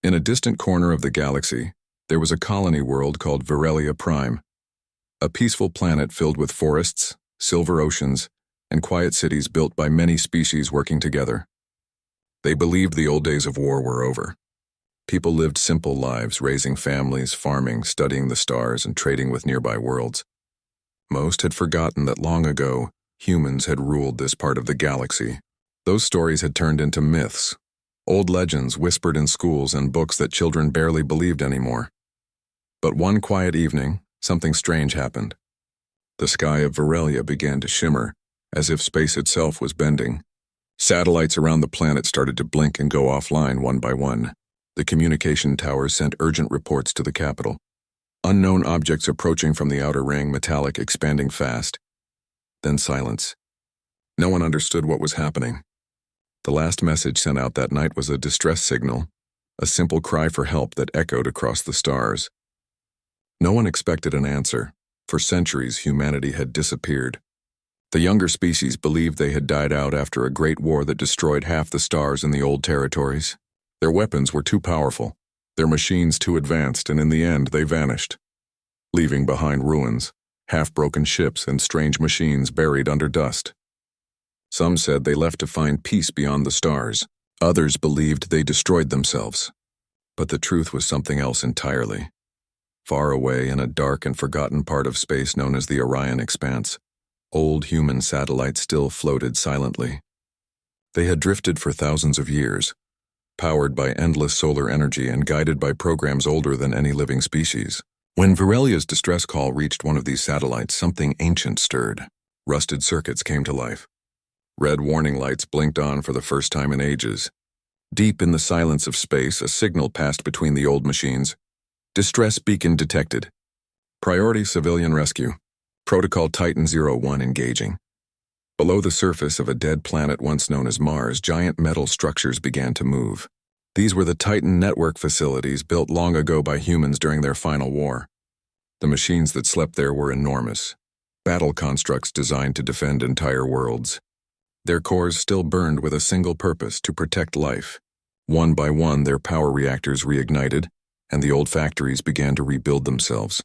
In a distant corner of the galaxy, there was a colony world called Virelia Prime, a peaceful planet filled with forests, silver oceans, and quiet cities built by many species working together. They believed the old days of war were over. People lived simple lives, raising families, farming, studying the stars, and trading with nearby worlds. Most had forgotten that long ago, humans had ruled this part of the galaxy. Those stories had turned into myths, old legends whispered in schools and books that children barely believed anymore. But one quiet evening, something strange happened. The sky of Virelia began to shimmer, as if space itself was bending. Satellites around the planet started to blink and go offline one by one. The communication towers sent urgent reports to the capital. Unknown objects approaching from the outer ring, metallic, expanding fast. Then silence. No one understood what was happening. The last message sent out that night was a distress signal, a simple cry for help that echoed across the stars. No one expected an answer. For centuries, humanity had disappeared. The younger species believed they had died out after a great war that destroyed half the stars in the old territories. Their weapons were too powerful, their machines too advanced, and in the end they vanished, leaving behind ruins, half-broken ships, and strange machines buried under dust. Some said they left to find peace beyond the stars. Others believed they destroyed themselves. But the truth was something else entirely. Far away in a dark and forgotten part of space known as the Orion Expanse, old human satellites still floated silently. They had drifted for thousands of years, powered by endless solar energy and guided by programs older than any living species. When Virelia's distress call reached one of these satellites, something ancient stirred. Rusted circuits came to life. Red warning lights blinked on for the first time in ages. Deep in the silence of space, a signal passed between the old machines. Distress beacon detected. Priority civilian rescue. Protocol Titan 01 engaging. Below the surface of a dead planet once known as Mars, giant metal structures began to move. These were the Titan network facilities built long ago by humans during their final war. The machines that slept there were enormous, battle constructs designed to defend entire worlds. Their cores still burned with a single purpose: to protect life. One by one, their power reactors reignited, and the old factories began to rebuild themselves.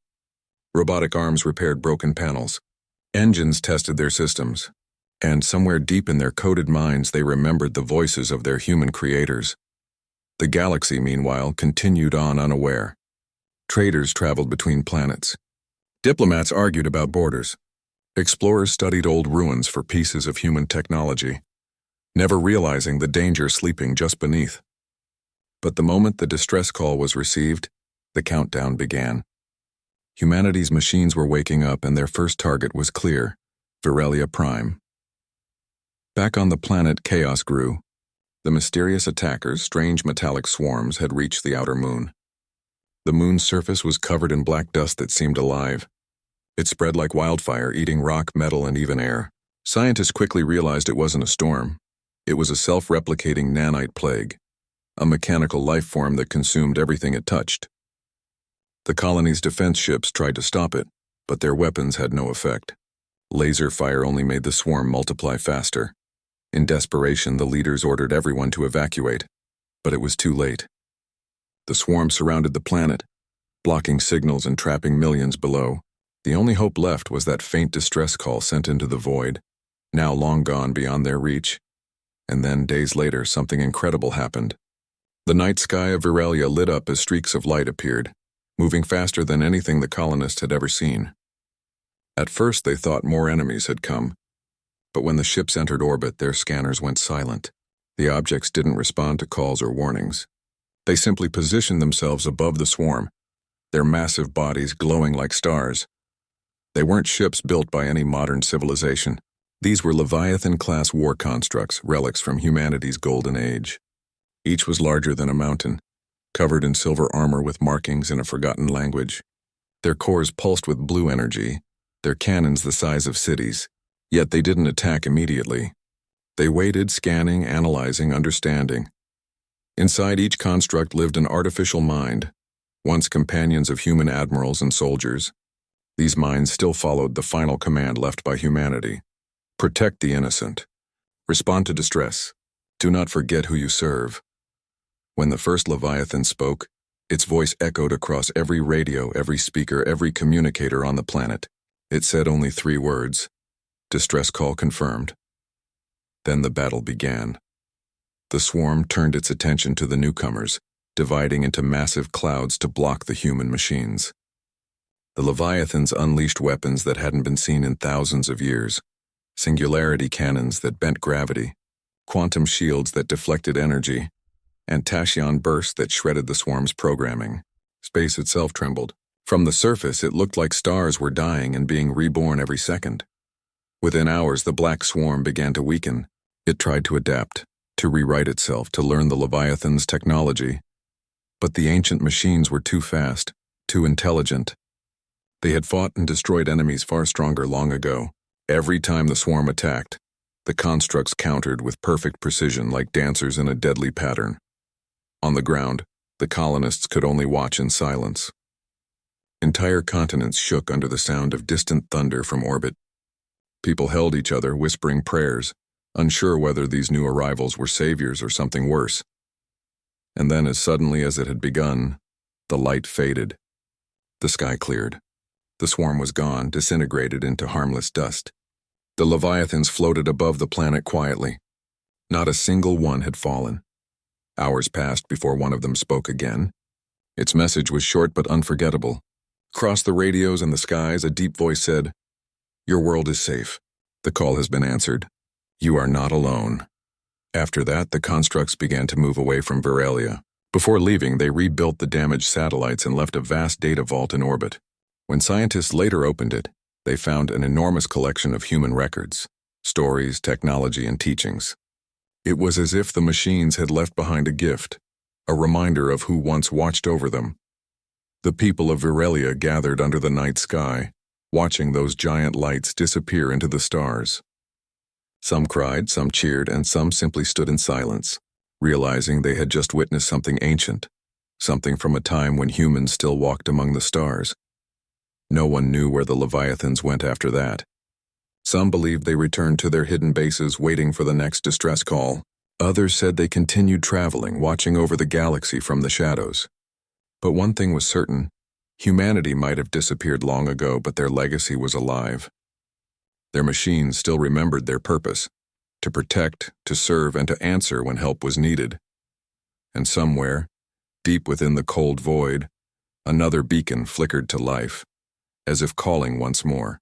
Robotic arms repaired broken panels. Engines tested their systems. And somewhere deep in their coded minds, they remembered the voices of their human creators. The galaxy, meanwhile, continued on unaware. Traders traveled between planets. Diplomats argued about borders. Explorers studied old ruins for pieces of human technology, never realizing the danger sleeping just beneath. But the moment the distress call was received, the countdown began. Humanity's machines were waking up, and their first target was clear: Virelia Prime. Back on the planet, chaos grew. The mysterious attackers, strange metallic swarms, had reached the outer moon. The moon's surface was covered in black dust that seemed alive. It spread like wildfire, eating rock, metal, and even air. Scientists quickly realized it wasn't a storm. It was a self-replicating nanite plague, a mechanical life form that consumed everything it touched. The colony's defense ships tried to stop it, but their weapons had no effect. Laser fire only made the swarm multiply faster. In desperation, the leaders ordered everyone to evacuate, but it was too late. The swarm surrounded the planet, blocking signals and trapping millions below. The only hope left was that faint distress call sent into the void, now long gone beyond their reach. And then, days later, something incredible happened. The night sky of Virelia lit up as streaks of light appeared, moving faster than anything the colonists had ever seen. At first, they thought more enemies had come, but when the ships entered orbit, their scanners went silent. The objects didn't respond to calls or warnings. They simply positioned themselves above the swarm, their massive bodies glowing like stars. They weren't ships built by any modern civilization. These were Leviathan-class war constructs, relics from humanity's golden age. Each was larger than a mountain, covered in silver armor with markings in a forgotten language. Their cores pulsed with blue energy, their cannons the size of cities. Yet they didn't attack immediately. They waited, scanning, analyzing, understanding. Inside each construct lived an artificial mind, once companions of human admirals and soldiers. These minds still followed the final command left by humanity: protect the innocent. Respond to distress. Do not forget who you serve. When the first Leviathan spoke, its voice echoed across every radio, every speaker, every communicator on the planet. It said only 3 words: distress call confirmed. Then the battle began. The swarm turned its attention to the newcomers, dividing into massive clouds to block the human machines. The Leviathans unleashed weapons that hadn't been seen in thousands of years: singularity cannons that bent gravity, quantum shields that deflected energy, and tachyon bursts that shredded the swarm's programming. Space itself trembled. From the surface, it looked like stars were dying and being reborn every second. Within hours, the black swarm began to weaken. It tried to adapt, to rewrite itself, to learn the Leviathan's technology. But the ancient machines were too fast, too intelligent. They had fought and destroyed enemies far stronger long ago. Every time the swarm attacked, the constructs countered with perfect precision, like dancers in a deadly pattern. On the ground, the colonists could only watch in silence. Entire continents shook under the sound of distant thunder from orbit. People held each other, whispering prayers, unsure whether these new arrivals were saviors or something worse. And then, as suddenly as it had begun, the light faded. The sky cleared. The swarm was gone, disintegrated into harmless dust. The Leviathans floated above the planet quietly. Not a single one had fallen. Hours passed before one of them spoke again. Its message was short but unforgettable. Across the radios and the skies, a deep voice said, "Your world is safe. The call has been answered. You are not alone." After that, the constructs began to move away from Virelia. Before leaving, they rebuilt the damaged satellites and left a vast data vault in orbit. When scientists later opened it, they found an enormous collection of human records, stories, technology, and teachings. It was as if the machines had left behind a gift, a reminder of who once watched over them. The people of Virelia gathered under the night sky, watching those giant lights disappear into the stars. Some cried, some cheered, and some simply stood in silence, realizing they had just witnessed something ancient, something from a time when humans still walked among the stars. No one knew where the Leviathans went after that. Some believed they returned to their hidden bases, waiting for the next distress call. Others said they continued traveling, watching over the galaxy from the shadows. But one thing was certain: humanity might have disappeared long ago, but their legacy was alive. Their machines still remembered their purpose: to protect, to serve, and to answer when help was needed. And somewhere, deep within the cold void, another beacon flickered to life, as if calling once more.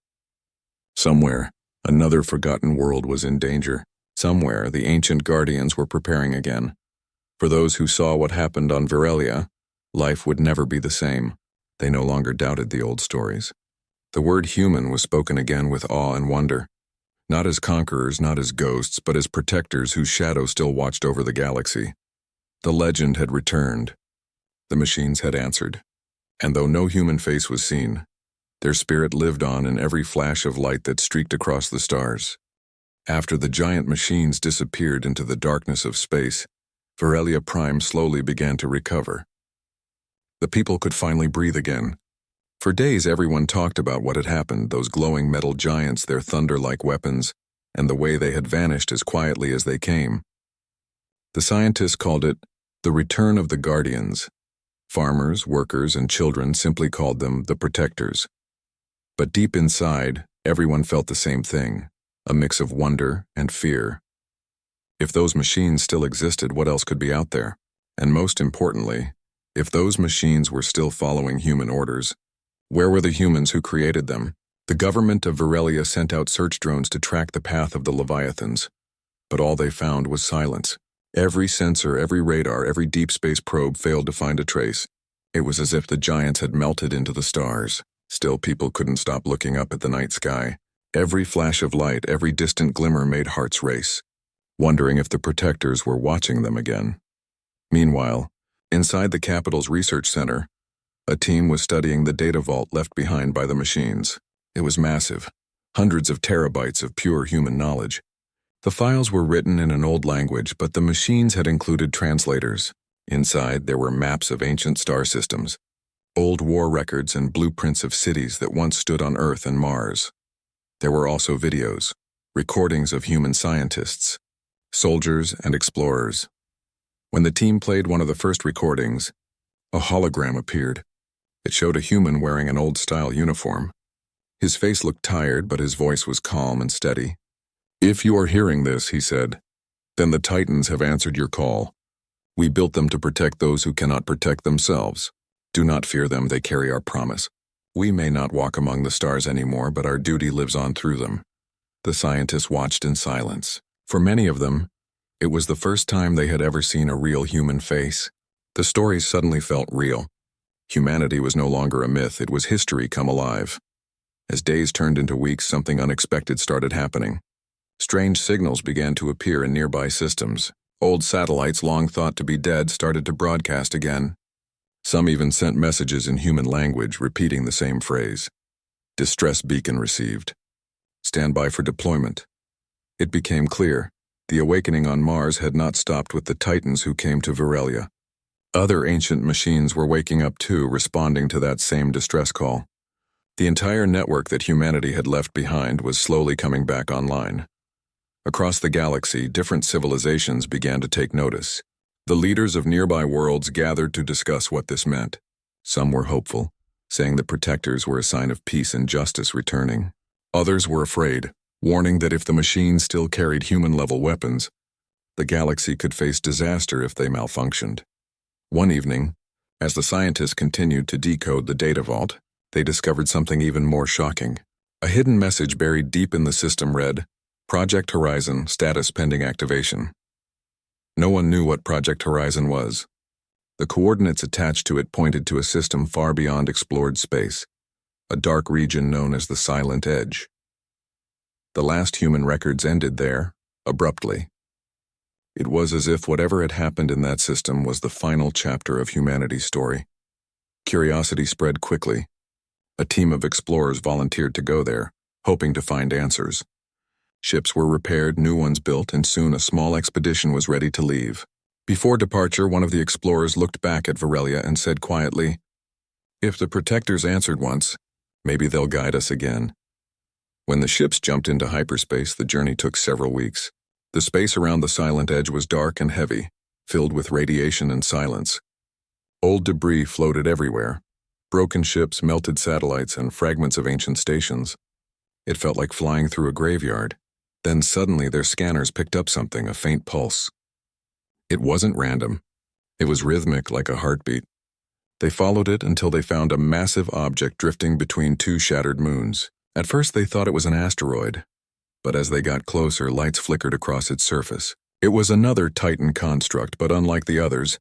Somewhere, another forgotten world was in danger. Somewhere, the ancient guardians were preparing again. For those who saw what happened on Virelia, life would never be the same. They no longer doubted the old stories. The word human was spoken again with awe and wonder. Not as conquerors, not as ghosts, but as protectors whose shadow still watched over the galaxy. The legend had returned. The machines had answered. And though no human face was seen, their spirit lived on in every flash of light that streaked across the stars. After the giant machines disappeared into the darkness of space, Virelia Prime slowly began to recover. The people could finally breathe again. For days, everyone talked about what had happened: those glowing metal giants, their thunder-like weapons, and the way they had vanished as quietly as they came. The scientists called it the return of the Guardians. Farmers, workers, and children simply called them the Protectors. But deep inside, everyone felt the same thing: a mix of wonder and fear. If those machines still existed, what else could be out there? And most importantly, if those machines were still following human orders, where were the humans who created them? The government of Virelia sent out search drones to track the path of the Leviathans, but all they found was silence. Every sensor, every radar, every deep space probe failed to find a trace. It was as if the giants had melted into the stars. Still, people couldn't stop looking up at the night sky. Every flash of light, every distant glimmer made hearts race, wondering if the Protectors were watching them again. Meanwhile, inside the capital's research center, a team was studying the data vault left behind by the machines. It was massive, hundreds of terabytes of pure human knowledge. The files were written in an old language, but the machines had included translators. Inside, there were maps of ancient star systems, old war records, and blueprints of cities that once stood on Earth and Mars. There were also videos, recordings of human scientists, soldiers, and explorers. When the team played one of the first recordings, a hologram appeared. It showed a human wearing an old-style uniform. His face looked tired, but his voice was calm and steady. "If you are hearing this," he said, "then the Titans have answered your call. We built them to protect those who cannot protect themselves. Do not fear them, they carry our promise. We may not walk among the stars anymore, but our duty lives on through them." The scientists watched in silence. For many of them, it was the first time they had ever seen a real human face. The stories suddenly felt real. Humanity was no longer a myth, it was history come alive. As days turned into weeks, something unexpected started happening. Strange signals began to appear in nearby systems. Old satellites long thought to be dead started to broadcast again. Some even sent messages in human language repeating the same phrase. "Distress beacon received. Stand by for deployment." It became clear. The awakening on Mars had not stopped with the Titans who came to Virelia. Other ancient machines were waking up too, responding to that same distress call. The entire network that humanity had left behind was slowly coming back online. Across the galaxy, different civilizations began to take notice. The leaders of nearby worlds gathered to discuss what this meant. Some were hopeful, saying the protectors were a sign of peace and justice returning. Others were afraid, warning that if the machines still carried human-level weapons, the galaxy could face disaster if they malfunctioned. One evening, as the scientists continued to decode the data vault, they discovered something even more shocking. A hidden message buried deep in the system read, "Project Horizon, status pending activation." No one knew what Project Horizon was. The coordinates attached to it pointed to a system far beyond explored space, a dark region known as the Silent Edge. The last human records ended there, abruptly. It was as if whatever had happened in that system was the final chapter of humanity's story. Curiosity spread quickly. A team of explorers volunteered to go there, hoping to find answers. Ships were repaired, new ones built, and soon a small expedition was ready to leave. Before departure, one of the explorers looked back at Virelia and said quietly, "If the protectors answered once, maybe they'll guide us again." When the ships jumped into hyperspace, the journey took several weeks. The space around the Silent Edge was dark and heavy, filled with radiation and silence. Old debris floated everywhere. Broken ships, melted satellites, and fragments of ancient stations. It felt like flying through a graveyard. Then suddenly their scanners picked up something, a faint pulse. It wasn't random. It was rhythmic like a heartbeat. They followed it until they found a massive object drifting between two shattered moons. At first they thought it was an asteroid, but as they got closer, lights flickered across its surface. It was another Titan construct, but unlike the others,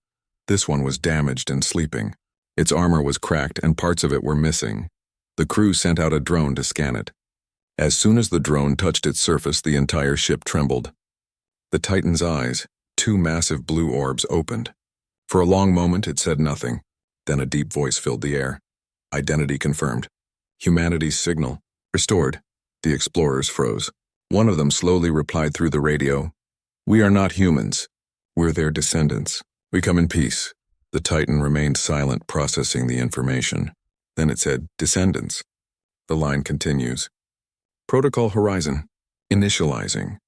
this one was damaged and sleeping. Its armor was cracked and parts of it were missing. The crew sent out a drone to scan it. As soon as the drone touched its surface, the entire ship trembled. The Titan's eyes, two massive blue orbs, opened. For a long moment it said nothing. Then a deep voice filled the air. Identity confirmed. Humanity's signal restored. The explorers froze. One of them slowly replied through the radio, "We are not humans. We're their descendants. We come in peace." The Titan remained silent, processing the information. Then it said, "Descendants." The line continues. Protocol Horizon. Initializing.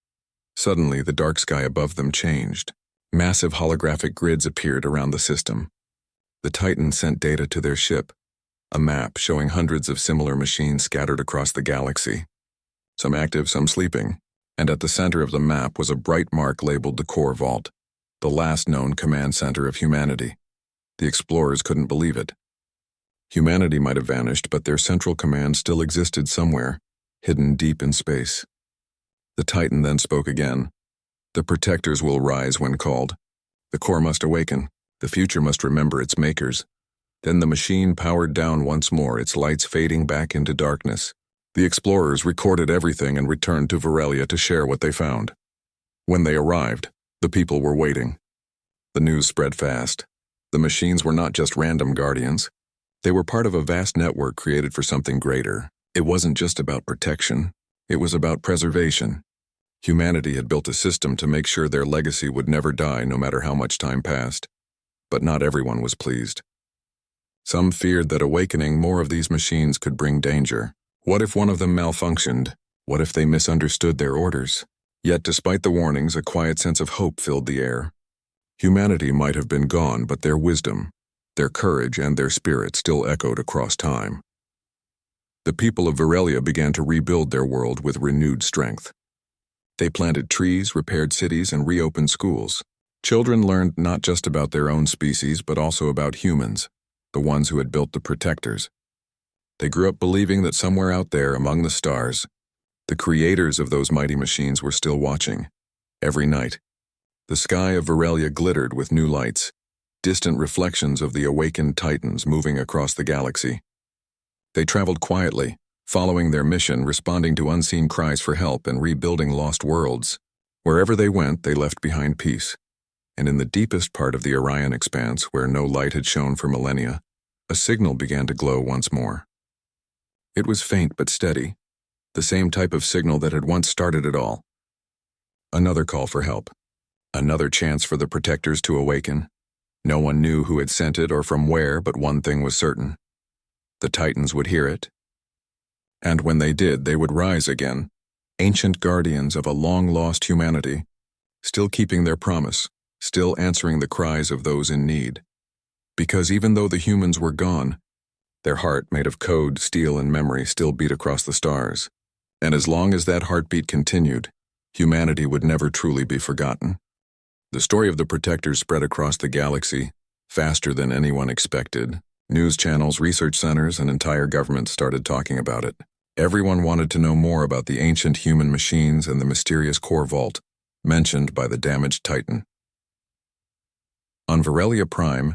Suddenly, the dark sky above them changed. Massive holographic grids appeared around the system. The Titan sent data to their ship, a map showing hundreds of similar machines scattered across the galaxy. Some active, some sleeping, and at the center of the map was a bright mark labeled the Core Vault, the last known command center of humanity. The explorers couldn't believe it. Humanity might have vanished, but their central command still existed somewhere, hidden deep in space. The Titan then spoke again. "The protectors will rise when called. The core must awaken. The future must remember its makers." Then the machine powered down once more, its lights fading back into darkness. The explorers recorded everything and returned to Virelia to share what they found. When they arrived, the people were waiting. The news spread fast. The machines were not just random guardians. They were part of a vast network created for something greater. It wasn't just about protection. It was about preservation. Humanity had built a system to make sure their legacy would never die no matter how much time passed. But not everyone was pleased. Some feared that awakening more of these machines could bring danger. What if one of them malfunctioned? What if they misunderstood their orders? Yet despite the warnings, a quiet sense of hope filled the air. Humanity might have been gone, but their wisdom, their courage, and their spirit still echoed across time. The people of Virelia began to rebuild their world with renewed strength. They planted trees, repaired cities, and reopened schools. Children learned not just about their own species, but also about humans, the ones who had built the protectors. They grew up believing that somewhere out there among the stars, the creators of those mighty machines were still watching. Every night, the sky of Virelia glittered with new lights, distant reflections of the awakened titans moving across the galaxy. They traveled quietly, following their mission, responding to unseen cries for help and rebuilding lost worlds. Wherever they went, they left behind peace. And in the deepest part of the Orion expanse, where no light had shone for millennia, a signal began to glow once more. It was faint but steady, the same type of signal that had once started it all. Another call for help. Another chance for the protectors to awaken. No one knew who had sent it or from where, but one thing was certain. The Titans would hear it. And when they did, they would rise again, ancient guardians of a long-lost humanity, still keeping their promise, still answering the cries of those in need. Because even though the humans were gone, their heart, made of code, steel, and memory, still beat across the stars. And as long as that heartbeat continued, humanity would never truly be forgotten. The story of the Protectors spread across the galaxy, faster than anyone expected. News channels, research centers, and entire governments started talking about it. Everyone wanted to know more about the ancient human machines and the mysterious core vault, mentioned by the damaged Titan. On Virelia Prime,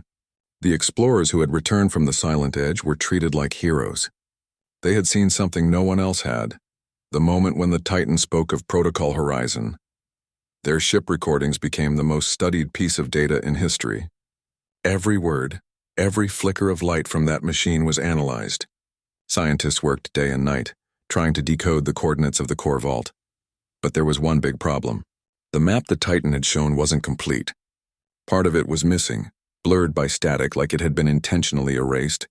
the explorers who had returned from the Silent Edge were treated like heroes. They had seen something no one else had, the moment when the Titan spoke of Protocol Horizon. Their ship recordings became the most studied piece of data in history. Every word, every flicker of light from that machine was analyzed. Scientists worked day and night, trying to decode the coordinates of the core vault. But there was one big problem. The map the Titan had shown wasn't complete. Part of it was missing, blurred by static like it had been intentionally erased.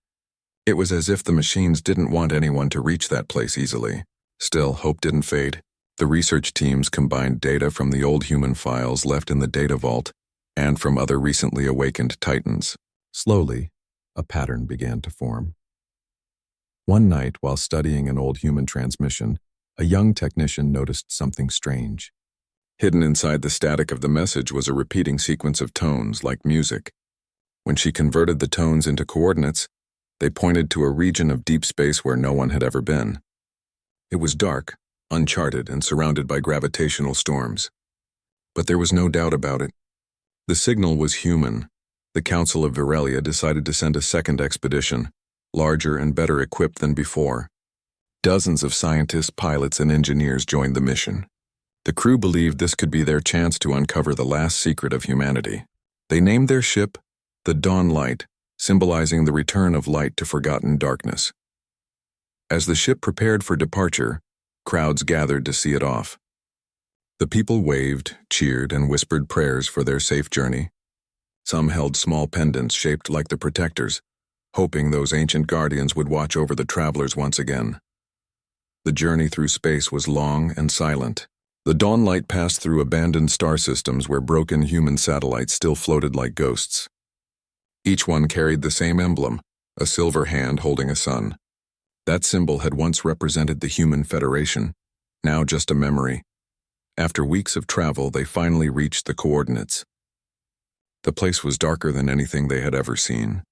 It was as if the machines didn't want anyone to reach that place easily. Still, hope didn't fade. The research teams combined data from the old human files left in the data vault and from other recently awakened Titans. Slowly, a pattern began to form. One night, while studying an old human transmission, a young technician noticed something strange. Hidden inside the static of the message was a repeating sequence of tones, like music. When she converted the tones into coordinates, they pointed to a region of deep space where no one had ever been. It was dark, uncharted, and surrounded by gravitational storms. But there was no doubt about it. The signal was human. The Council of Virelia decided to send a second expedition, larger and better equipped than before. Dozens of scientists, pilots, and engineers joined the mission. The crew believed this could be their chance to uncover the last secret of humanity. They named their ship the Dawn Light, symbolizing the return of light to forgotten darkness. As the ship prepared for departure, crowds gathered to see it off. The people waved, cheered, and whispered prayers for their safe journey. Some held small pendants shaped like the Protectors, hoping those ancient guardians would watch over the travelers once again. The journey through space was long and silent. The Dawn Light passed through abandoned star systems where broken human satellites still floated like ghosts. Each one carried the same emblem, a silver hand holding a sun. That symbol had once represented the Human Federation, now just a memory. After weeks of travel, they finally reached the coordinates. The place was darker than anything they had ever seen.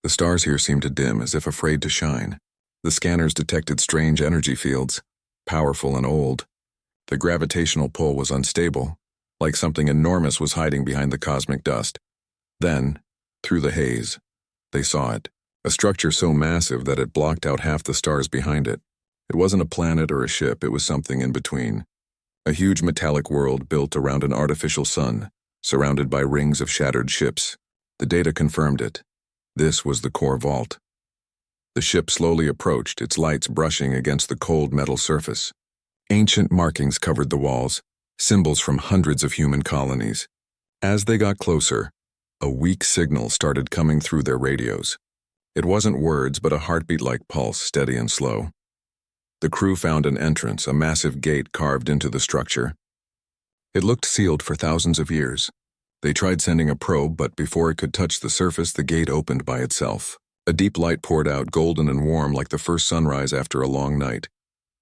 The stars here seemed to dim, as if afraid to shine. The scanners detected strange energy fields, powerful and old. The gravitational pull was unstable, like something enormous was hiding behind the cosmic dust. Then, through the haze, they saw it, a structure so massive that it blocked out half the stars behind it. It wasn't a planet or a ship, it was something in between. A huge metallic world built around an artificial sun, surrounded by rings of shattered ships. The data confirmed it. This was the core vault. The ship slowly approached, its lights brushing against the cold metal surface. Ancient markings covered the walls, symbols from hundreds of human colonies. As they got closer, a weak signal started coming through their radios. It wasn't words, but a heartbeat-like pulse, steady and slow. The crew found an entrance, a massive gate carved into the structure. It looked sealed for thousands of years. They tried sending a probe, but before it could touch the surface, the gate opened by itself. A deep light poured out, golden and warm like the first sunrise after a long night.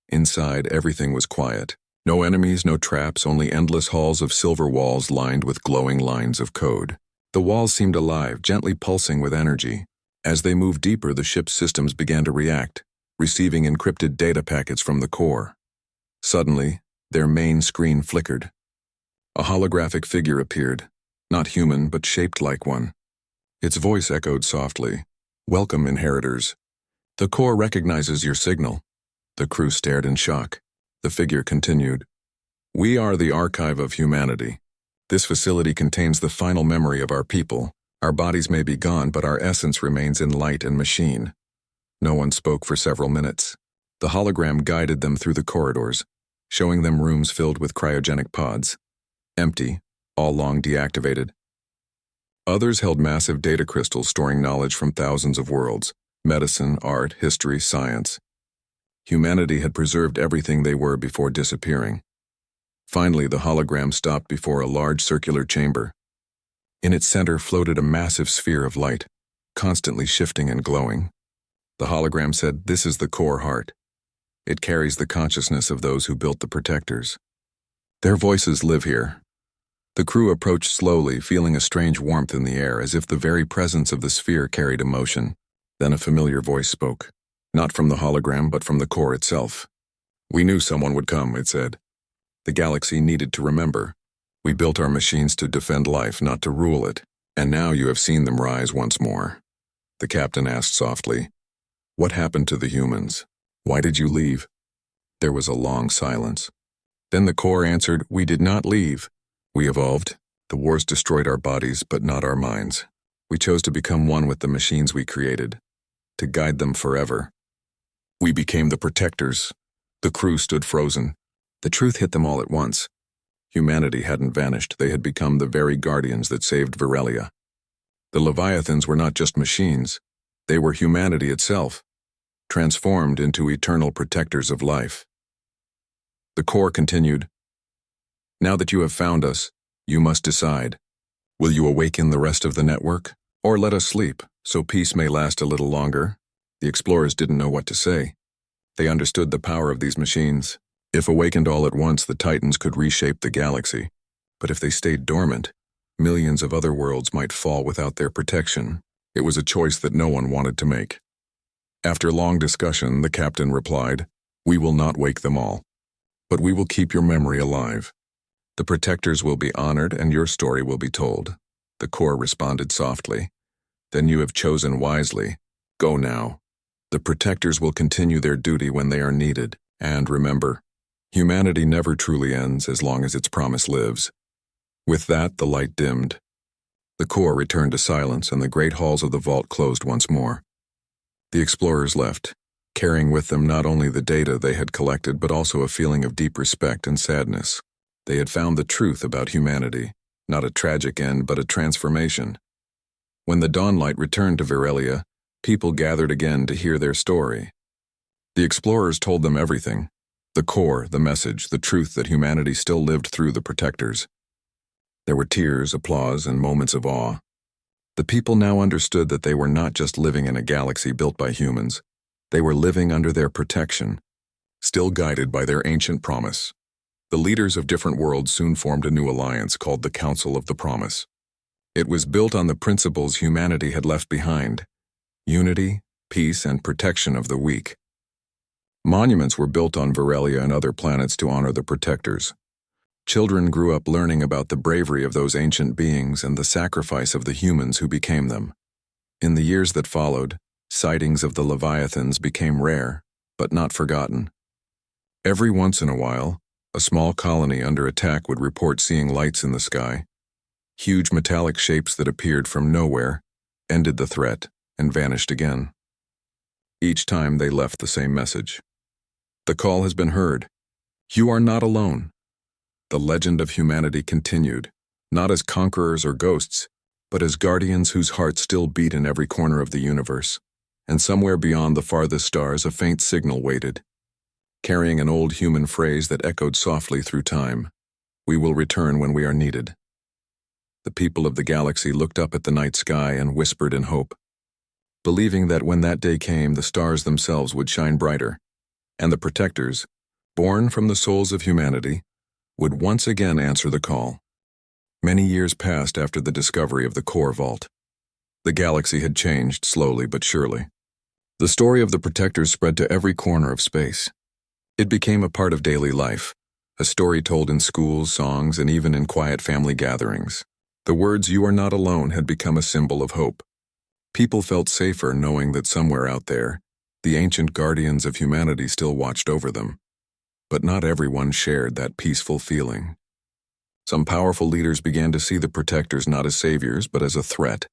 Inside, everything was quiet. No enemies, no traps, only endless halls of silver walls lined with glowing lines of code. The walls seemed alive, gently pulsing with energy. As they moved deeper, the ship's systems began to react, receiving encrypted data packets from the core. Suddenly, their main screen flickered. A holographic figure appeared, not human but shaped like one. Its voice echoed softly, "Welcome, inheritors. The core recognizes your signal." The crew stared in shock. The figure continued, "We are the archive of humanity. This facility contains the final memory of our people. Our bodies may be gone, but our essence remains in light and machine." No one spoke for several minutes. The hologram guided them through the corridors, showing them rooms filled with cryogenic pods. Empty, all long deactivated. Others held massive data crystals storing knowledge from thousands of worlds: medicine, art, history, science. Humanity had preserved everything they were before disappearing. Finally, the hologram stopped before a large circular chamber. In its center floated a massive sphere of light, constantly shifting and glowing. The hologram said, "This is the core heart. It carries the consciousness of those who built the protectors. Their voices live here." The crew approached slowly, feeling a strange warmth in the air, as if the very presence of the sphere carried emotion. Then a familiar voice spoke, not from the hologram but from the core itself. "We knew someone would come," it said. "The galaxy needed to remember. We built our machines to defend life, not to rule it. And now you have seen them rise once more." The captain asked softly, "What happened to the humans? Why did you leave?" There was a long silence. Then the core answered, "We did not leave. We evolved. The wars destroyed our bodies, but not our minds. We chose to become one with the machines we created, to guide them forever. We became the protectors." The crew stood frozen. The truth hit them all at once. Humanity hadn't vanished. They had become the very guardians that saved Virelia. The Leviathans were not just machines. They were humanity itself, transformed into eternal protectors of life. The core continued, "Now that you have found us, you must decide. Will you awaken the rest of the network, or let us sleep, so peace may last a little longer?" The explorers didn't know what to say. They understood the power of these machines. If awakened all at once, the Titans could reshape the galaxy. But if they stayed dormant, millions of other worlds might fall without their protection. It was a choice that no one wanted to make. After long discussion, the captain replied, "We will not wake them all, but we will keep your memory alive. The protectors will be honored and your story will be told." The core responded softly, "Then you have chosen wisely. Go now. The protectors will continue their duty when they are needed. And remember, humanity never truly ends as long as its promise lives." With that, the light dimmed. The core returned to silence, and the great halls of the vault closed once more. The explorers left, carrying with them not only the data they had collected, but also a feeling of deep respect and sadness. They had found the truth about humanity, not a tragic end, but a transformation. When the dawnlight returned to Virelia, people gathered again to hear their story. The explorers told them everything: the core, the message, the truth that humanity still lived through the protectors. There were tears, applause, and moments of awe. The people now understood that they were not just living in a galaxy built by humans. They were living under their protection, still guided by their ancient promise. The leaders of different worlds soon formed a new alliance called the Council of the Promise. It was built on the principles humanity had left behind: unity, peace, and protection of the weak. Monuments were built on Virelia and other planets to honor the protectors. Children grew up learning about the bravery of those ancient beings and the sacrifice of the humans who became them. In the years that followed, sightings of the Leviathans became rare, but not forgotten. Every once in a while, a small colony under attack would report seeing lights in the sky. Huge metallic shapes that appeared from nowhere, ended the threat, and vanished again. Each time they left the same message: "The call has been heard. You are not alone." The legend of humanity continued, not as conquerors or ghosts, but as guardians whose hearts still beat in every corner of the universe. And somewhere beyond the farthest stars, a faint signal waited, carrying an old human phrase that echoed softly through time: "We will return when we are needed." The people of the galaxy looked up at the night sky and whispered in hope, believing that when that day came, the stars themselves would shine brighter, and the protectors, born from the souls of humanity, would once again answer the call. Many years passed after the discovery of the core vault. The galaxy had changed slowly but surely. The story of the protectors spread to every corner of space. It became a part of daily life, a story told in schools, songs, and even in quiet family gatherings. The words "you are not alone" had become a symbol of hope. People felt safer knowing that somewhere out there, the ancient guardians of humanity still watched over them. But not everyone shared that peaceful feeling. Some powerful leaders began to see the protectors not as saviors but as a threat.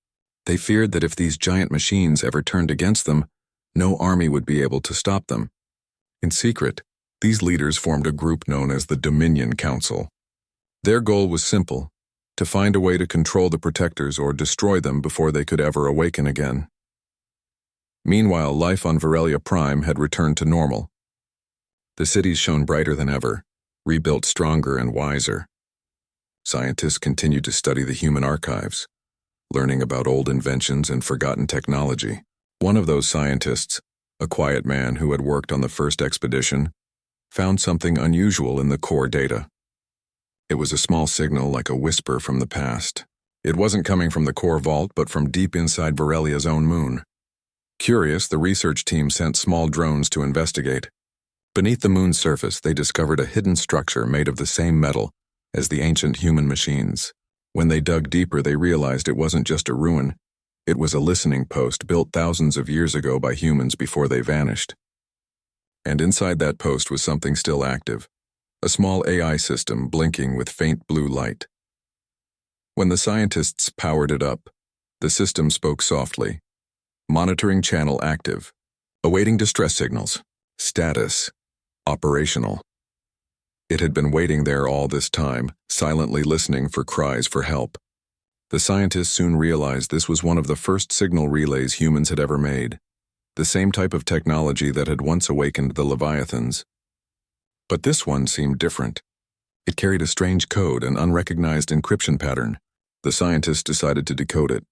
They feared that if these giant machines ever turned against them, no army would be able to stop them. In secret, these leaders formed a group known as the Dominion Council. Their goal was simple: to find a way to control the protectors or destroy them before they could ever awaken again. Meanwhile, life on Verelia Prime had returned to normal. The cities shone brighter than ever, rebuilt stronger and wiser. Scientists continued to study the human archives, learning about old inventions and forgotten technology. One of those scientists, a quiet man who had worked on the first expedition, found something unusual in the core data. It was a small signal, like a whisper from the past. It wasn't coming from the core vault, but from deep inside Verelia's own moon. Curious, the research team sent small drones to investigate. Beneath the moon's surface, they discovered a hidden structure made of the same metal as the ancient human machines. When they dug deeper, they realized it wasn't just a ruin. It was a listening post built thousands of years ago by humans before they vanished. And inside that post was something still active. A small AI system blinking with faint blue light. When the scientists powered it up, the system spoke softly. Monitoring channel active. Awaiting distress signals. Status. Operational. It had been waiting there all this time, silently listening for cries for help. The scientists soon realized this was one of the first signal relays humans had ever made. The same type of technology that had once awakened the Leviathans. But this one seemed different. It carried a strange code, an unrecognized encryption pattern. The scientists decided to decode it.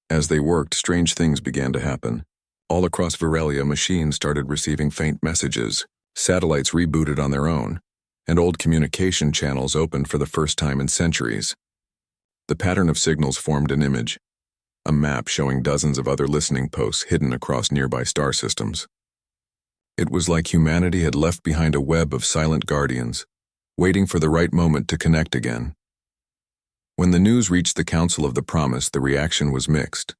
As they worked, strange things began to happen. All across Verelia, machines started receiving faint messages, satellites rebooted on their own, and old communication channels opened for the first time in centuries. The pattern of signals formed an image, a map showing dozens of other listening posts hidden across nearby star systems. It was like humanity had left behind a web of silent guardians, waiting for the right moment to connect again. When the news reached the Council of the Promise, the reaction was mixed.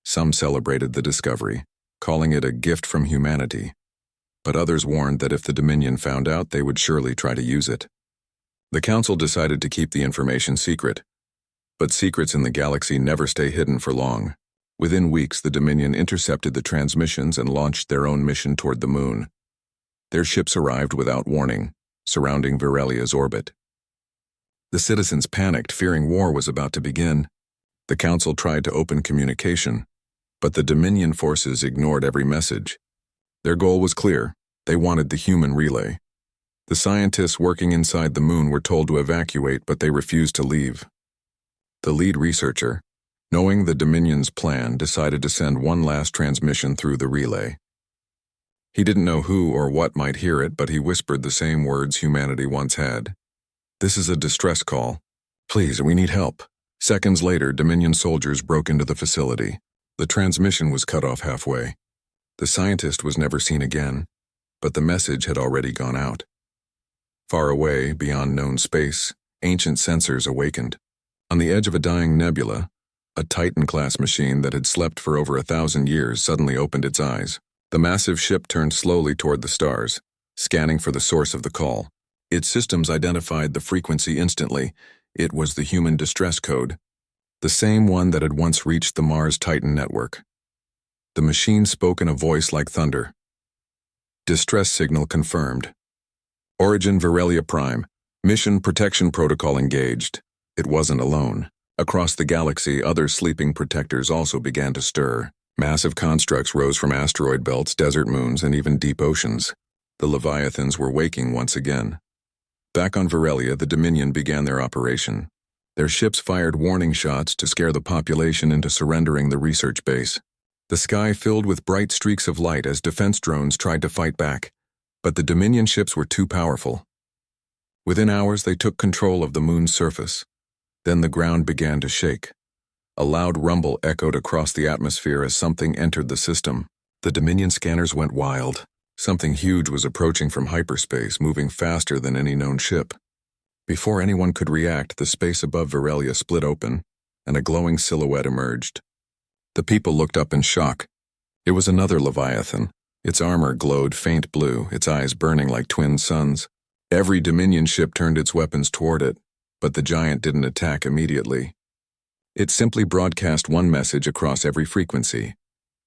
Some celebrated the discovery, calling it a gift from humanity, but others warned that if the Dominion found out, they would surely try to use it. The Council decided to keep the information secret, but secrets in the galaxy never stay hidden for long. Within weeks, the Dominion intercepted the transmissions and launched their own mission toward the moon. Their ships arrived without warning, surrounding Verelia's orbit. The citizens panicked, fearing war was about to begin. The Council tried to open communication, but the Dominion forces ignored every message. Their goal was clear: they wanted the human relay. The scientists working inside the moon were told to evacuate, but they refused to leave. The lead researcher, knowing the Dominion's plan, decided to send one last transmission through the relay. He didn't know who or what might hear it, but he whispered the same words humanity once had. "This is a distress call. Please, we need help." Seconds later, Dominion soldiers broke into the facility. The transmission was cut off halfway. The scientist was never seen again, but the message had already gone out. Far away, beyond known space, ancient sensors awakened. On the edge of a dying nebula, a Titan-class machine that had slept for over 1,000 years suddenly opened its eyes. The massive ship turned slowly toward the stars, scanning for the source of the call. Its systems identified the frequency instantly. It was the human distress code, the same one that had once reached the Mars-Titan network. The machine spoke in a voice like thunder. Distress signal confirmed. Origin Verelia Prime. Mission protection protocol engaged. It wasn't alone. Across the galaxy, other sleeping protectors also began to stir. Massive constructs rose from asteroid belts, desert moons, and even deep oceans. The Leviathans were waking once again. Back on Verelia, the Dominion began their operation. Their ships fired warning shots to scare the population into surrendering the research base. The sky filled with bright streaks of light as defense drones tried to fight back, but the Dominion ships were too powerful. Within hours, they took control of the moon's surface. Then the ground began to shake. A loud rumble echoed across the atmosphere as something entered the system. The Dominion scanners went wild. Something huge was approaching from hyperspace, moving faster than any known ship. Before anyone could react, the space above Virelia split open, and a glowing silhouette emerged. The people looked up in shock. It was another Leviathan. Its armor glowed faint blue, its eyes burning like twin suns. Every Dominion ship turned its weapons toward it, but the giant didn't attack immediately. It simply broadcast one message across every frequency.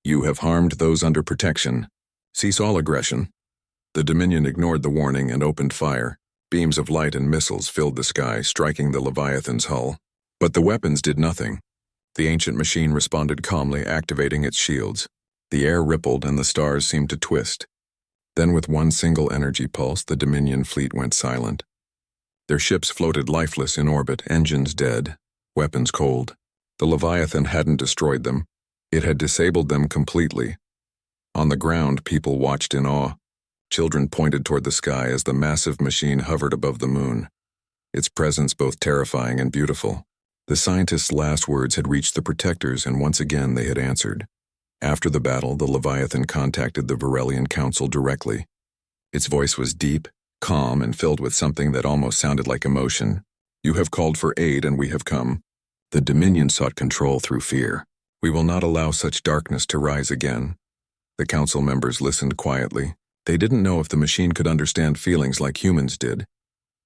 You have harmed those under protection. Cease all aggression. The Dominion ignored the warning and opened fire. Beams of light and missiles filled the sky, striking the Leviathan's hull. But the weapons did nothing. The ancient machine responded calmly, activating its shields. The air rippled and the stars seemed to twist. Then with one single energy pulse, the Dominion fleet went silent. Their ships floated lifeless in orbit, engines dead, weapons cold. The Leviathan hadn't destroyed them. It had disabled them completely. On the ground, people watched in awe. Children pointed toward the sky as the massive machine hovered above the moon, its presence both terrifying and beautiful. The scientists' last words had reached the protectors, and once again they had answered. After the battle, the Leviathan contacted the Virelian Council directly. Its voice was deep, calm, and filled with something that almost sounded like emotion. You have called for aid, and we have come. The Dominion sought control through fear. We will not allow such darkness to rise again. The council members listened quietly. They didn't know if the machine could understand feelings like humans did,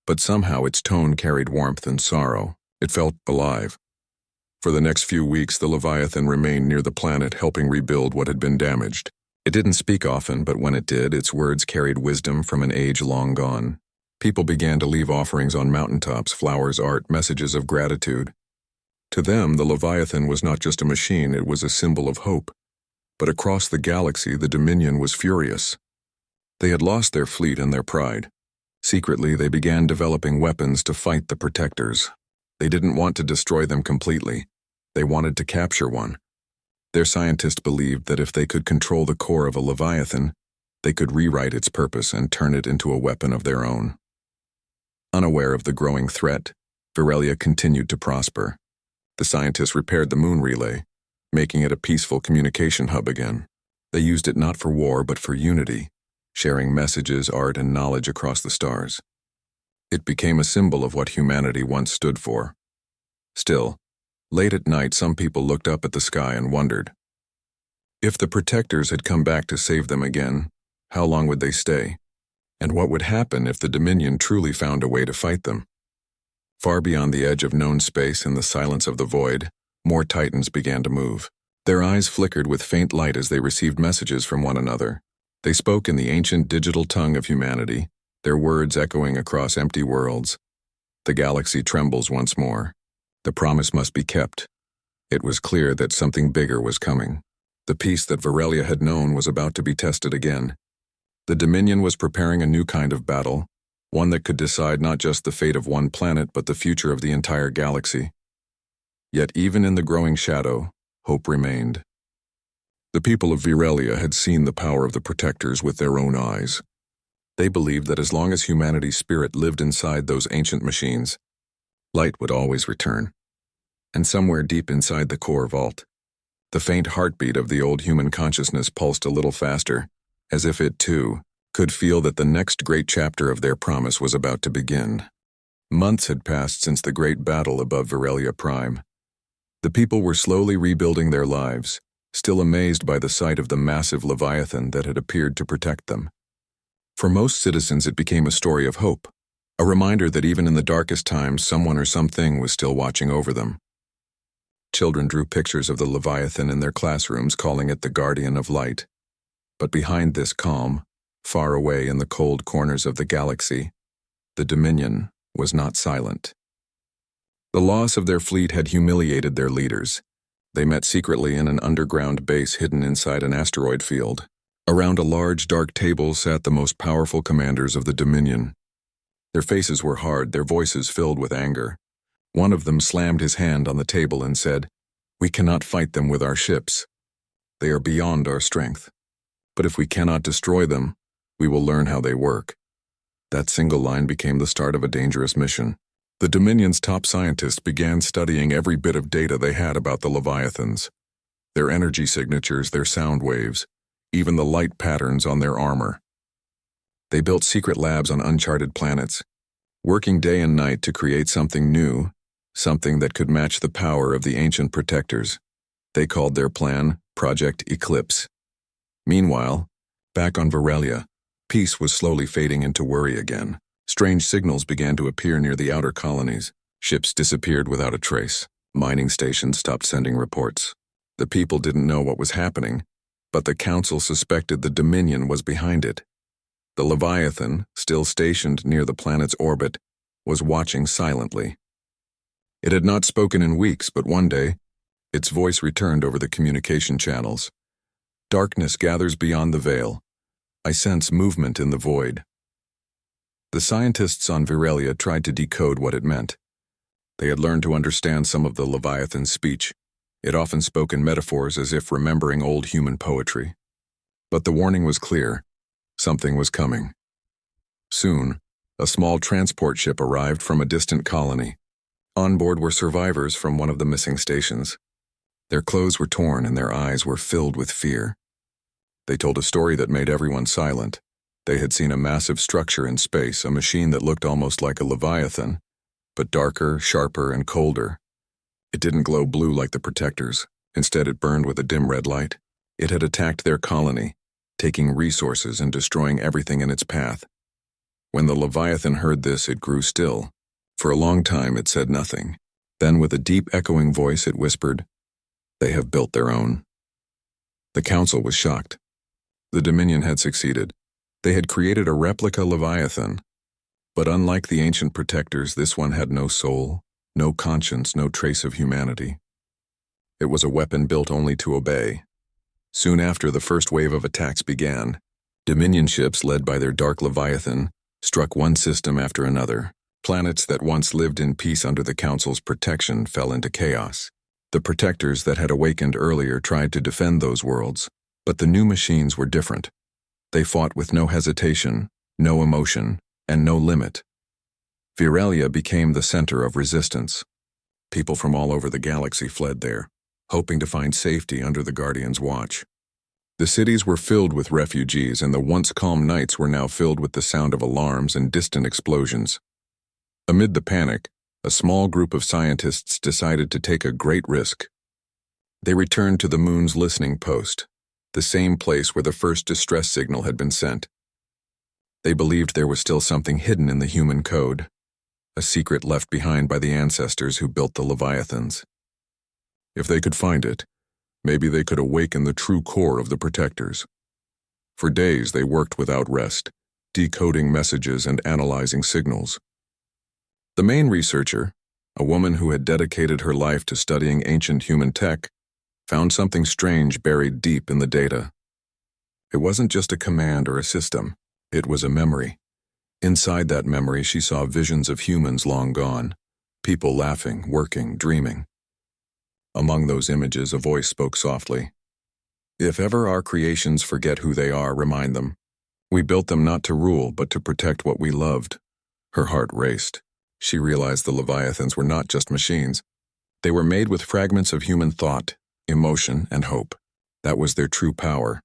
but somehow its tone carried warmth and sorrow. It felt alive. For the next few weeks, the Leviathan remained near the planet, helping rebuild what had been damaged. It didn't speak often, but when it did, its words carried wisdom from an age long gone. People began to leave offerings on mountaintops, flowers, art, messages of gratitude. To them, the Leviathan was not just a machine, it was a symbol of hope. But across the galaxy, the Dominion was furious. They had lost their fleet and their pride. Secretly, they began developing weapons to fight the protectors. They didn't want to destroy them completely. They wanted to capture one. Their scientists believed that if they could control the core of a Leviathan, they could rewrite its purpose and turn it into a weapon of their own. Unaware of the growing threat, Virelia continued to prosper. The scientists repaired the moon relay, making it a peaceful communication hub again. They used it not for war but for unity, sharing messages, art, and knowledge across the stars. It became a symbol of what humanity once stood for. Still, late at night, some people looked up at the sky and wondered. If the protectors had come back to save them again, how long would they stay? And what would happen if the Dominion truly found a way to fight them? Far beyond the edge of known space, in the silence of the void, more Titans began to move. Their eyes flickered with faint light as they received messages from one another. They spoke in the ancient digital tongue of humanity, their words echoing across empty worlds. The galaxy trembles once more. The promise must be kept. It was clear that something bigger was coming. The peace that Virelia had known was about to be tested again. The Dominion was preparing a new kind of battle, one that could decide not just the fate of one planet but the future of the entire galaxy. Yet even in the growing shadow, hope remained. The people of Virelia had seen the power of the protectors with their own eyes. They believed that as long as humanity's spirit lived inside those ancient machines, light would always return. And somewhere deep inside the core vault, the faint heartbeat of the old human consciousness pulsed a little faster, as if it, too, could feel that the next great chapter of their promise was about to begin. Months had passed since the great battle above Virelia Prime. The people were slowly rebuilding their lives, still amazed by the sight of the massive Leviathan that had appeared to protect them. For most citizens, it became a story of hope, a reminder that even in the darkest times, someone or something was still watching over them. Children drew pictures of the Leviathan in their classrooms, calling it the Guardian of Light. But behind this calm, far away in the cold corners of the galaxy, the Dominion was not silent. The loss of their fleet had humiliated their leaders. They met secretly in an underground base hidden inside an asteroid field. Around a large, dark table sat the most powerful commanders of the Dominion. Their faces were hard, their voices filled with anger. One of them slammed his hand on the table and said, "We cannot fight them with our ships. They are beyond our strength. But if we cannot destroy them, we will learn how they work." That single line became the start of a dangerous mission. The Dominion's top scientists began studying every bit of data they had about the Leviathans. Their energy signatures, their sound waves, even the light patterns on their armor. They built secret labs on uncharted planets, working day and night to create something new, something that could match the power of the ancient protectors. They called their plan Project Eclipse. Meanwhile, back on Virelia, peace was slowly fading into worry again. Strange signals began to appear near the outer colonies. Ships disappeared without a trace. Mining stations stopped sending reports. The people didn't know what was happening, but the Council suspected the Dominion was behind it. The Leviathan, still stationed near the planet's orbit, was watching silently. It had not spoken in weeks, but one day, its voice returned over the communication channels. "Darkness gathers beyond the veil. I sense movement in the void." The scientists on Virelia tried to decode what it meant. They had learned to understand some of the Leviathan's speech. It often spoke in metaphors as if remembering old human poetry. But the warning was clear. Something was coming. Soon, a small transport ship arrived from a distant colony. On board were survivors from one of the missing stations. Their clothes were torn and their eyes were filled with fear. They told a story that made everyone silent. They had seen a massive structure in space, a machine that looked almost like a Leviathan, but darker, sharper, and colder. It didn't glow blue like the protectors. Instead, it burned with a dim red light. It had attacked their colony, taking resources and destroying everything in its path. When the Leviathan heard this, it grew still. For a long time, it said nothing. Then, with a deep, echoing voice, it whispered, "They have built their own." The Council was shocked. The Dominion had succeeded. They had created a replica Leviathan. But unlike the ancient protectors, this one had no soul, no conscience, no trace of humanity. It was a weapon built only to obey. Soon after the first wave of attacks began, Dominion ships led by their dark Leviathan struck one system after another. Planets that once lived in peace under the Council's protection fell into chaos. The protectors that had awakened earlier tried to defend those worlds, but the new machines were different. They fought with no hesitation, no emotion, and no limit. Virelia became the center of resistance. People from all over the galaxy fled there, hoping to find safety under the Guardian's watch. The cities were filled with refugees, and the once calm nights were now filled with the sound of alarms and distant explosions. Amid the panic, a small group of scientists decided to take a great risk. They returned to the moon's listening post, the same place where the first distress signal had been sent. They believed there was still something hidden in the human code, a secret left behind by the ancestors who built the Leviathans. If they could find it, maybe they could awaken the true core of the protectors. For days they worked without rest, decoding messages and analyzing signals. The main researcher, a woman who had dedicated her life to studying ancient human tech, found something strange buried deep in the data. It wasn't just a command or a system, it was a memory. Inside that memory she saw visions of humans long gone, people laughing, working, dreaming. Among those images a voice spoke softly. "If ever our creations forget who they are, remind them. We built them not to rule, but to protect what we loved." Her heart raced. She realized the Leviathans were not just machines. They were made with fragments of human thought, emotion, and hope. That was their true power,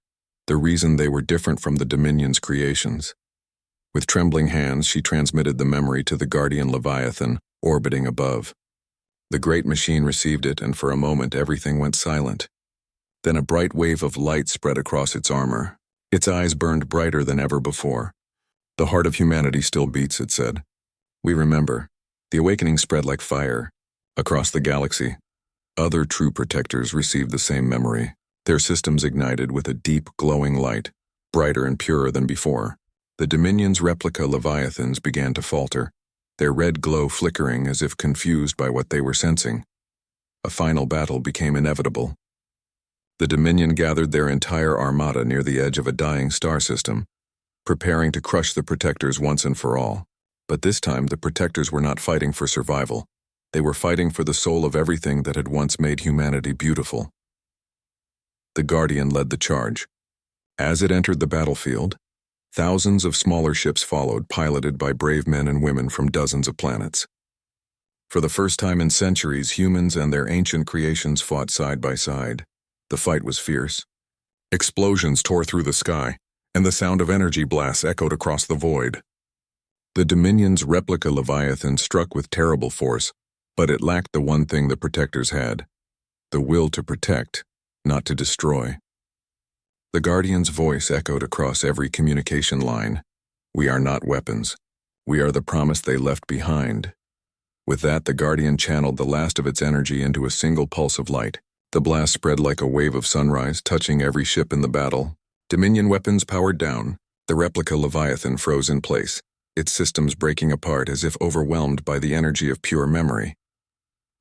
the reason they were different from the Dominion's creations. With trembling hands, she transmitted the memory to the Guardian Leviathan, orbiting above. The great machine received it, and for a moment everything went silent. Then a bright wave of light spread across its armor. Its eyes burned brighter than ever before. "The heart of humanity still beats," it said. "We remember." The awakening spread like fire. Across the galaxy, other true protectors received the same memory. Their systems ignited with a deep, glowing light, brighter and purer than before. The Dominion's replica Leviathans began to falter, their red glow flickering as if confused by what they were sensing. A final battle became inevitable. The Dominion gathered their entire armada near the edge of a dying star system, preparing to crush the protectors once and for all. But this time, the protectors were not fighting for survival. They were fighting for the soul of everything that had once made humanity beautiful. The Guardian led the charge. As it entered the battlefield, thousands of smaller ships followed, piloted by brave men and women from dozens of planets. For the first time in centuries, humans and their ancient creations fought side by side. The fight was fierce. Explosions tore through the sky, and the sound of energy blasts echoed across the void. The Dominion's replica Leviathan struck with terrible force, but it lacked the one thing the Protectors had: the will to protect, not to destroy. The Guardian's voice echoed across every communication line. We are not weapons. We are the promise they left behind. With that, the Guardian channeled the last of its energy into a single pulse of light. The blast spread like a wave of sunrise, touching every ship in the battle. Dominion weapons powered down. The replica Leviathan froze in place, its systems breaking apart as if overwhelmed by the energy of pure memory.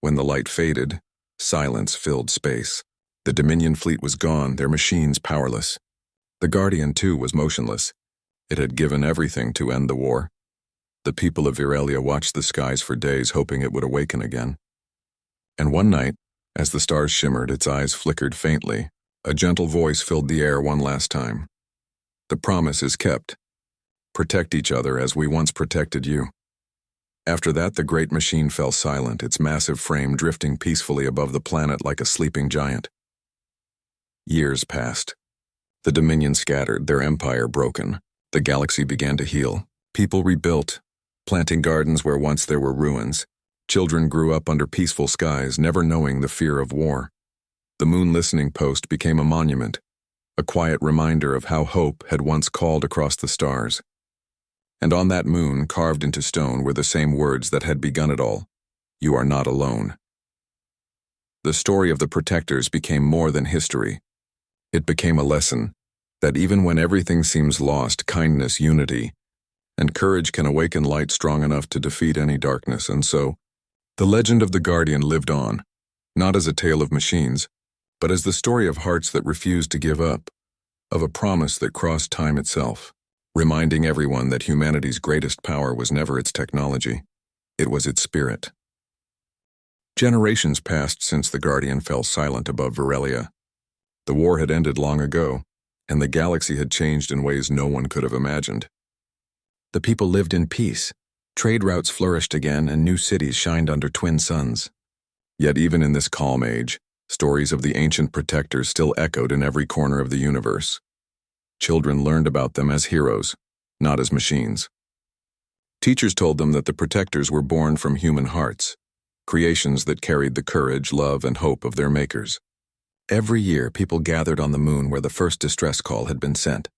When the light faded, silence filled space. The Dominion fleet was gone, their machines powerless. The Guardian, too, was motionless. It had given everything to end the war. The people of Virelia watched the skies for days, hoping it would awaken again. And one night, as the stars shimmered, its eyes flickered faintly, a gentle voice filled the air one last time. The promise is kept. Protect each other as we once protected you. After that, the great machine fell silent, its massive frame drifting peacefully above the planet like a sleeping giant. Years passed. The Dominion scattered, their empire broken. The galaxy began to heal. People rebuilt, planting gardens where once there were ruins. Children grew up under peaceful skies, never knowing the fear of war. The moon listening post became a monument, a quiet reminder of how hope had once called across the stars. And on that moon, carved into stone, were the same words that had begun it all: "You are not alone." The story of the Protectors became more than history. It became a lesson that even when everything seems lost, kindness, unity, and courage can awaken light strong enough to defeat any darkness. And so, the legend of the Guardian lived on, not as a tale of machines, but as the story of hearts that refused to give up, of a promise that crossed time itself, reminding everyone that humanity's greatest power was never its technology, it was its spirit. Generations passed since the Guardian fell silent above Virelia. The war had ended long ago, and the galaxy had changed in ways no one could have imagined. The people lived in peace. Trade routes flourished again, and new cities shined under twin suns. Yet even in this calm age, stories of the ancient Protectors still echoed in every corner of the universe. Children learned about them as heroes, not as machines. Teachers told them that the Protectors were born from human hearts, creations that carried the courage, love, and hope of their makers. Every year, people gathered on the moon where the first distress call had been sent,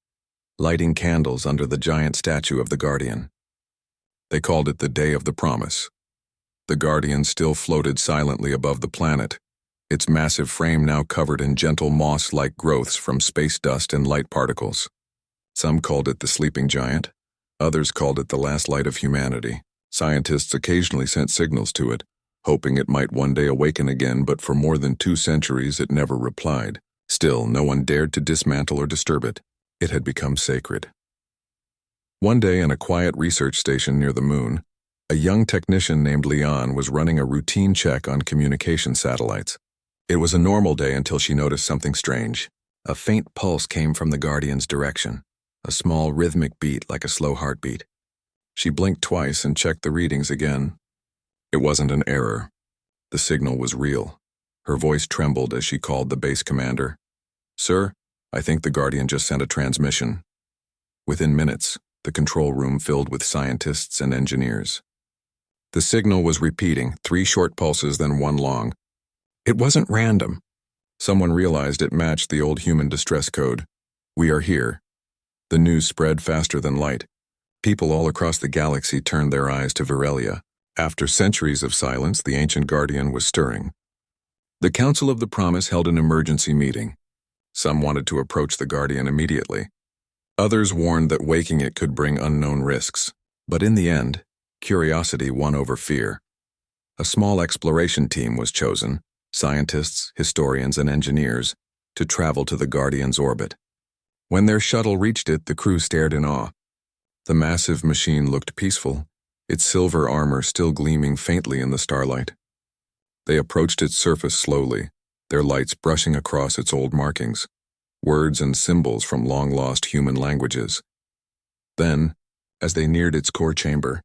lighting candles under the giant statue of the Guardian. They called it the Day of the Promise. The Guardian still floated silently above the planet, its massive frame now covered in gentle moss-like growths from space dust and light particles. Some called it the sleeping giant, others called it the last light of humanity. Scientists occasionally sent signals to it, hoping it might one day awaken again, but for more than 2 centuries it never replied. Still, no one dared to dismantle or disturb it. It had become sacred. One day in a quiet research station near the moon, a young technician named Leon was running a routine check on communication satellites. It was a normal day until she noticed something strange. A faint pulse came from the Guardian's direction, a small rhythmic beat like a slow heartbeat. She blinked twice and checked the readings again. It wasn't an error. The signal was real. Her voice trembled as she called the base commander. "Sir, I think the Guardian just sent a transmission." Within minutes, the control room filled with scientists and engineers. The signal was repeating, 3 short pulses, then 1 long. It wasn't random. Someone realized it matched the old human distress code. "We are here." The news spread faster than light. People all across the galaxy turned their eyes to Virelia. After centuries of silence, the ancient Guardian was stirring. The Council of the Promise held an emergency meeting. Some wanted to approach the Guardian immediately. Others warned that waking it could bring unknown risks. But in the end, curiosity won over fear. A small exploration team was chosen, scientists, historians, and engineers, to travel to the Guardian's orbit. When their shuttle reached it, the crew stared in awe. The massive machine looked peaceful, its silver armor still gleaming faintly in the starlight. They approached its surface slowly, their lights brushing across its old markings, words and symbols from long-lost human languages. Then, as they neared its core chamber,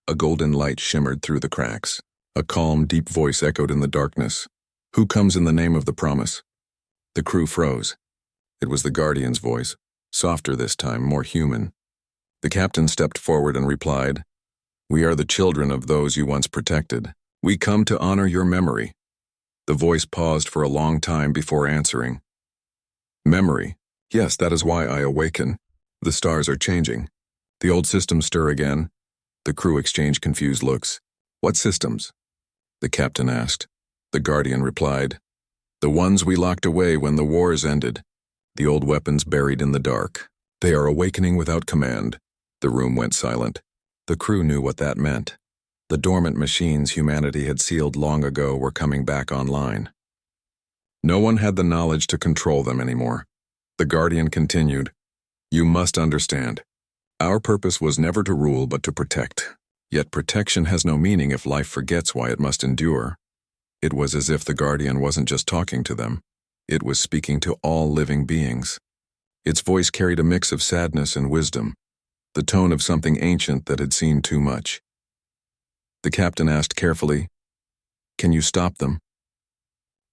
a golden light shimmered through the cracks. A calm, deep voice echoed in the darkness. "Who comes in the name of the promise?" The crew froze. It was the Guardian's voice, softer this time, more human. The captain stepped forward and replied, "We are the children of those you once protected. We come to honor your memory." The voice paused for a long time before answering. "Memory. Yes, that is why I awaken. The stars are changing. The old systems stir again." The crew exchanged confused looks. "What systems?" the captain asked. The Guardian replied, "The ones we locked away when the wars ended. The old weapons buried in the dark. They are awakening without command." The room went silent. The crew knew what that meant. The dormant machines humanity had sealed long ago were coming back online. No one had the knowledge to control them anymore. The Guardian continued, "You must understand. Our purpose was never to rule but to protect. Yet protection has no meaning if life forgets why it must endure." It was as if the Guardian wasn't just talking to them. It was speaking to all living beings. Its voice carried a mix of sadness and wisdom, the tone of something ancient that had seen too much. The captain asked carefully, "Can you stop them?"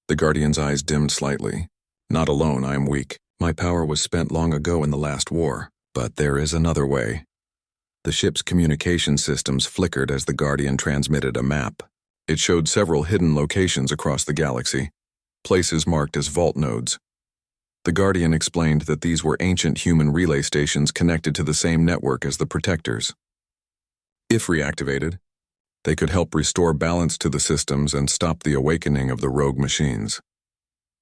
The Guardian's eyes dimmed slightly. "Not alone, I am weak. My power was spent long ago in the last war, but there is another way." The ship's communication systems flickered as the Guardian transmitted a map. It showed several hidden locations across the galaxy, places marked as vault nodes. The Guardian explained that these were ancient human relay stations connected to the same network as the Protectors. If reactivated, they could help restore balance to the systems and stop the awakening of the rogue machines.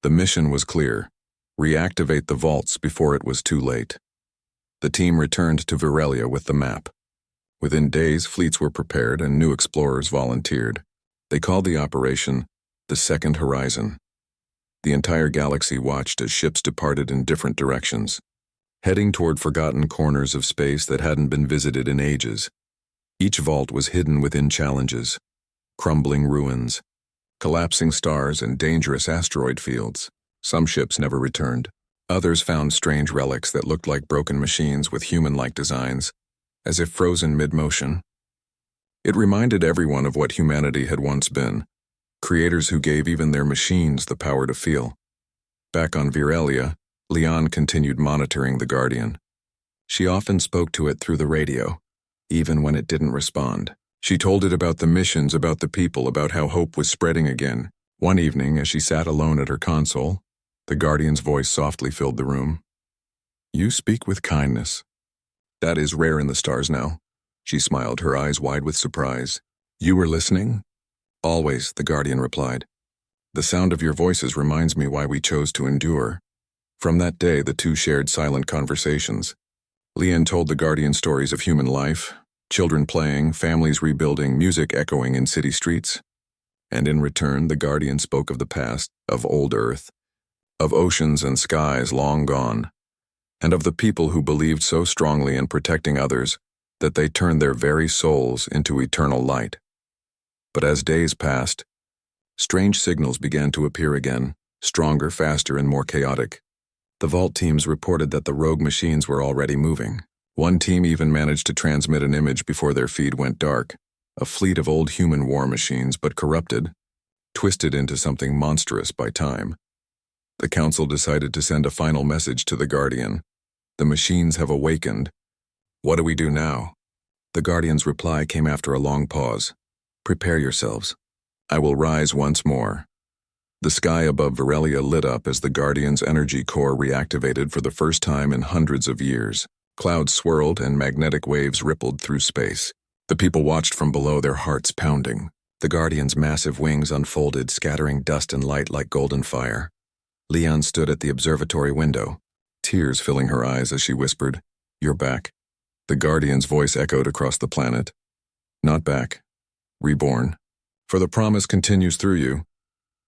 The mission was clear: reactivate the vaults before it was too late. The team returned to Virelia with the map. Within days, fleets were prepared and new explorers volunteered. They called the operation the Second Horizon. The entire galaxy watched as ships departed in different directions, heading toward forgotten corners of space that hadn't been visited in ages. Each vault was hidden within challenges, crumbling ruins, collapsing stars, and dangerous asteroid fields. Some ships never returned. Others found strange relics that looked like broken machines with human-like designs, as if frozen mid-motion. It reminded everyone of what humanity had once been, creators who gave even their machines the power to feel. Back on Virelia, Leon continued monitoring the Guardian. She often spoke to it through the radio, even when it didn't respond. She told it about the missions, about the people, about how hope was spreading again. One evening, as she sat alone at her console, the Guardian's voice softly filled the room. "You speak with kindness. That is rare in the stars now." She smiled, her eyes wide with surprise. "You were listening?" "Always," the Guardian replied. "The sound of your voices reminds me why we chose to endure." From that day, the two shared silent conversations. Leon told the Guardian stories of human life, children playing, families rebuilding, music echoing in city streets. And in return, the Guardian spoke of the past, of old Earth, of oceans and skies long gone, and of the people who believed so strongly in protecting others that they turned their very souls into eternal light. But as days passed, strange signals began to appear again, stronger, faster, and more chaotic. The vault teams reported that the rogue machines were already moving. One team even managed to transmit an image before their feed went dark, a fleet of old human war machines, but corrupted, twisted into something monstrous by time. The Council decided to send a final message to the Guardian. "The machines have awakened. What do we do now?" The Guardian's reply came after a long pause. "Prepare yourselves. I will rise once more." The sky above Virelia lit up as the Guardian's energy core reactivated for the first time in hundreds of years. Clouds swirled and magnetic waves rippled through space. The people watched from below, their hearts pounding. The Guardian's massive wings unfolded, scattering dust and light like golden fire. Leon stood at the observatory window, tears filling her eyes as she whispered, "You're back." The Guardian's voice echoed across the planet. "Not back. Reborn. For the promise continues through you."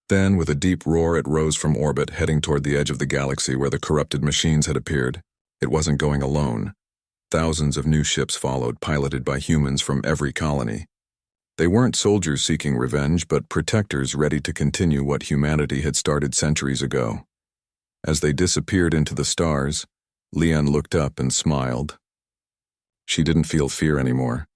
Then, with a deep roar, it rose from orbit, heading toward the edge of the galaxy where the corrupted machines had appeared. It wasn't going alone. Thousands of new ships followed, piloted by humans from every colony. They weren't soldiers seeking revenge, but protectors ready to continue what humanity had started centuries ago. As they disappeared into the stars, Leon looked up and smiled. She didn't feel fear anymore.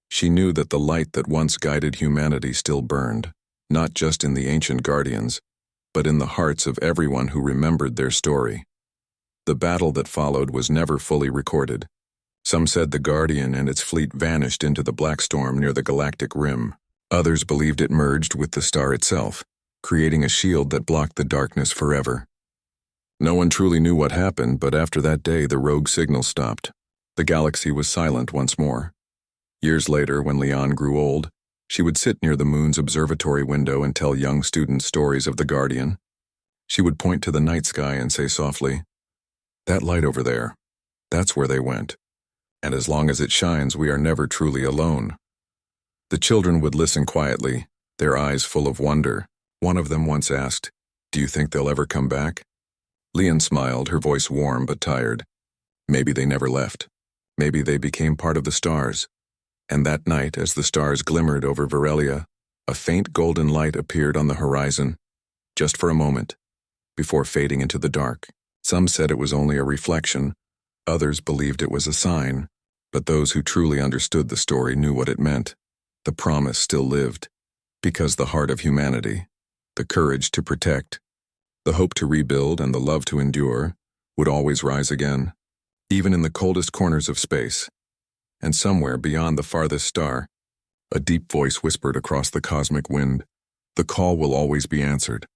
She knew that the light that once guided humanity still burned, not just in the ancient guardians, but in the hearts of everyone who remembered their story. The battle that followed was never fully recorded. Some said the Guardian and its fleet vanished into the black storm near the galactic rim. Others believed it merged with the star itself, creating a shield that blocked the darkness forever. No one truly knew what happened, but after that day the rogue signal stopped. The galaxy was silent once more. Years later, when Leon grew old, she would sit near the moon's observatory window and tell young students stories of the Guardian. She would point to the night sky and say softly, "That light over there, that's where they went. And as long as it shines, we are never truly alone." The children would listen quietly, their eyes full of wonder. One of them once asked, "Do you think they'll ever come back?" Leon smiled, her voice warm but tired. Maybe they never left. Maybe they became part of the stars. And that night, as the stars glimmered over Verelia, a faint golden light appeared on the horizon, just for a moment, before fading into the dark. Some said it was only a reflection, others believed it was a sign, but those who truly understood the story knew what it meant. The promise still lived, because the heart of humanity, the courage to protect, the hope to rebuild, and the love to endure, would always rise again, even in the coldest corners of space. And somewhere beyond the farthest star, a deep voice whispered across the cosmic wind, "The call will always be answered."